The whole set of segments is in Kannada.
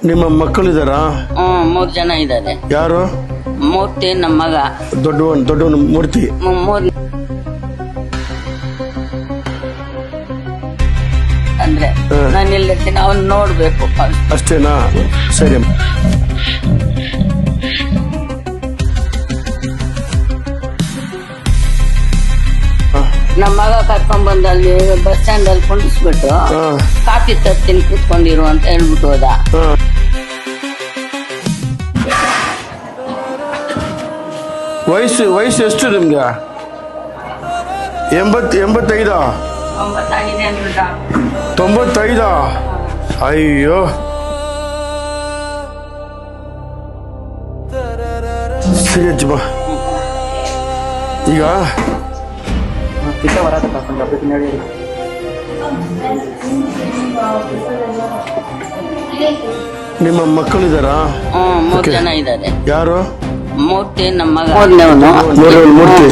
ನಿಮ್ಮ ಮಕ್ಕಳಿದಾರಾ? 3 ಜನ ಇದ್ದಾರೆ. ಯಾರು? ಮೂರ್ತಿ ನಮ್ಮ ಮಗ. ದೊಡ್ಡವನು ಮೂರ್ತಿ. ಅಂದ್ರೆ ನಾನು ಇಲ್ಲಿರ್ತೀನಿ, ಅವ್ನು ನೋಡ್ಬೇಕು ಅಷ್ಟೇನಾ? ಸರಿ. ನಮ್ಮ ಮಗ ಕರ್ಕೊಂಡ್ ಬಂದು ಅಲ್ಲಿ ಬಸ್ ಸ್ಟ್ಯಾಂಡ್ ಅಲ್ಲಿ ಕುಂಡಿಸ್ಬಿಟ್ಟು ಕಾಫಿ ತರ್ತೀನಿ ಕೂತ್ಕೊಂಡಿರು ಅಂತ ಹೇಳ್ಬಿಟ್ಟು ಹೋದ. ವಯಸ್ಸು ಎಷ್ಟು ನಿಮ್ಗೆ? 85? 95? ಅಯ್ಯೋ, ಸರಿ ಅಜ್ಜಮ್ಮ. ಈಗ ನಿಮ್ಮ ಮಕ್ಕಳಿದಾರಾ? 3 ಜನ ಇದ್ದಾರೆ. ಯಾರು? ಮೂರ್ತಿ ನಮ್ಮ ಮಗ. ಮೂರ್ತಿ.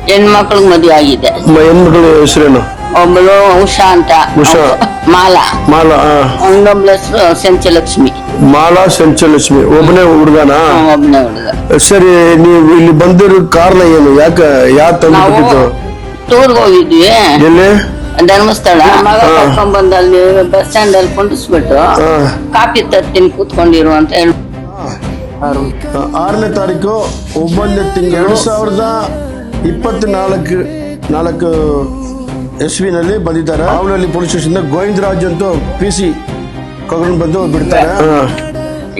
ಹೆಣ್ಮಕ್ಳಿಗೆ ಮದುವೆ ಆಗಿದೆ. ಹೆಣ್ಮಕ್ಳ ಹೆಸರೇನು? ಒಬ್ಬಳು ಉಷಾ ಅಂತ. ಮಾಲಾ. ಇನ್ನೊಬ್ಳ ಹೆಸರು ಸೆಂಚಲಕ್ಷ್ಮಿ. ಮಾಲಾ ಸೆಂಚಲಕ್ಷ್ಮಿ. ಒಬ್ಬನೇ ಹುಡುಗನ? ಒಬ್ಬನೇ ಹುಡುಗ. ಸರಿ, ನೀವು ಇಲ್ಲಿ ಬಂದಿರೋ ಕಾರಣ ಏನು? ಯಾಕೆ ತಂದ್ಬಿಟ್ಟಿದ್ದು? ಟೂರ್ಗೆ ಹೋಗಿದ್ವಿ. ಎಲ್ಲಿ? ಧರ್ಮಸ್ಥಳ. ಮಗ ಕರ್ಕೊಂಡ್ ಬಂದು ಅಲ್ಲಿ ಬಸ್ ಸ್ಟ್ಯಾಂಡ್ ಅಲ್ಲಿ ಕುಂಡಿಸ್ಬಿಟ್ಟು ಕಾಫಿ ತರ್ತೀನಿ ಕೂತ್ಕೊಂಡಿರು ಅಂತ ಹೇಳಿ 6ನೇ ತಾರೀಕು 9ನೇ ತಿಂಗಳು 2024 ಇಸ್ವಿನಲ್ಲಿ ಬಂದಿದ್ದಾರೆ. ಅವನಲ್ಲಿ ಪೊಲೀಸ್ ಸ್ಟೇಷನ್ ಗೋವಿಂದರಾಜ್ ಅಂತ PC ಕರ್ಕೊಂಡು ಬಂದು ಬಿಡ್ತಾರೆ.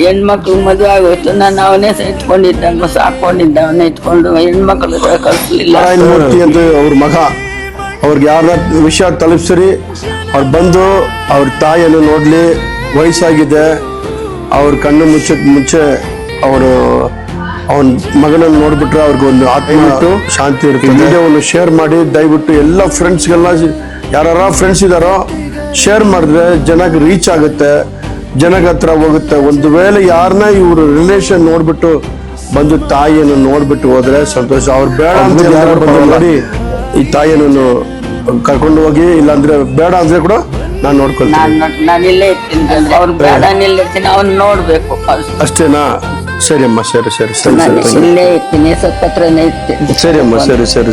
ಹೆಣ್ಮಕ್ಳು ಮದುವೆ ಆಗೋಯ್ತು. ನಾನು ಅವನೇ ಇಟ್ಕೊಂಡಿದ್ದ, ಸಾಕೊಂಡಿದ್ದ, ಅವನೇ ಇಟ್ಕೊಂಡು ಹೆಣ್ಮಕ್ಳು ಕಳಿಸ್ಲಿಲ್ಲ. ಮೂರ್ತಿ ಅಂತ ಅವ್ರ ಮಗ, ಅವ್ರಿಗೆ ಯಾರ ವಿಷಯ ತಲುಪಿಸ್ರಿ, ಅವ್ರು ಬಂದು ಅವ್ರ ತಾಯಿಯನ್ನು ನೋಡ್ಲಿ. ವಯಸ್ಸಾಗಿದೆ, ಅವ್ರ ಕಣ್ಣು ಮುಂಚೆ ಅವರು ಅವನ ಮಗನನ್ನು ನೋಡ್ಬಿಟ್ರೆ ಅವ್ರಿಗೊಂದು ಆತ್ಮ ಶಾಂತಿ ಇರುತ್ತೆ. ವಿಡಿಯೋವನ್ನು ಶೇರ್ ಮಾಡಿ ದಯವಿಟ್ಟು ಎಲ್ಲ ಫ್ರೆಂಡ್ಸ್ಗೆಲ್ಲ, ಯಾರ ಫ್ರೆಂಡ್ಸ್ ಇದ್ದಾರೋ ಶೇರ್ ಮಾಡಿದ್ರೆ ಜನಕ್ಕೆ ರೀಚ್ ಆಗುತ್ತೆ, ಜನಕ್ಕೆ ಹತ್ರ ಹೋಗುತ್ತೆ. ಒಂದು ವೇಳೆ ಯಾರನ್ನ ಇವ್ರ ರಿಲೇಷನ್ ನೋಡ್ಬಿಟ್ಟು ಬಂದು ತಾಯಿಯನ್ನು ನೋಡ್ಬಿಟ್ಟು ಹೋದ್ರೆ ಸಂತೋಷ. ಅವ್ರು ಬೇಡ ಅಂತ ಬಂದು ನೋಡಿ ಈ ತಾಯಿಯನ್ನು ಕರ್ಕೊಂಡು ಹೋಗಿ, ಇಲ್ಲಾಂದ್ರೆ ಬೇಡ ಅಂದ್ರೆ ಕೂಡ ನಾನು ನೋಡ್ಕೊಳ್ತೀನಿ. ನಾನು ಇಲ್ಲೇ ಇರ್ತೀನಿ. ಅವ್ರು ಬೇಡ ಇರ್ತೀನಿ, ಅವ್ನು ನೋಡ್ಬೇಕು ಅಷ್ಟೇನಾ? ಸರಿ ಅಮ್ಮ, ಸರಿ. ಇಲ್ಲೇ ಇರ್ತೀನಿ, ಸ್ವಲ್ಪ ಹತ್ರನೇ ಇರ್ತೀನಿ. ಸರಿ ಅಮ್ಮ, ಸರಿ.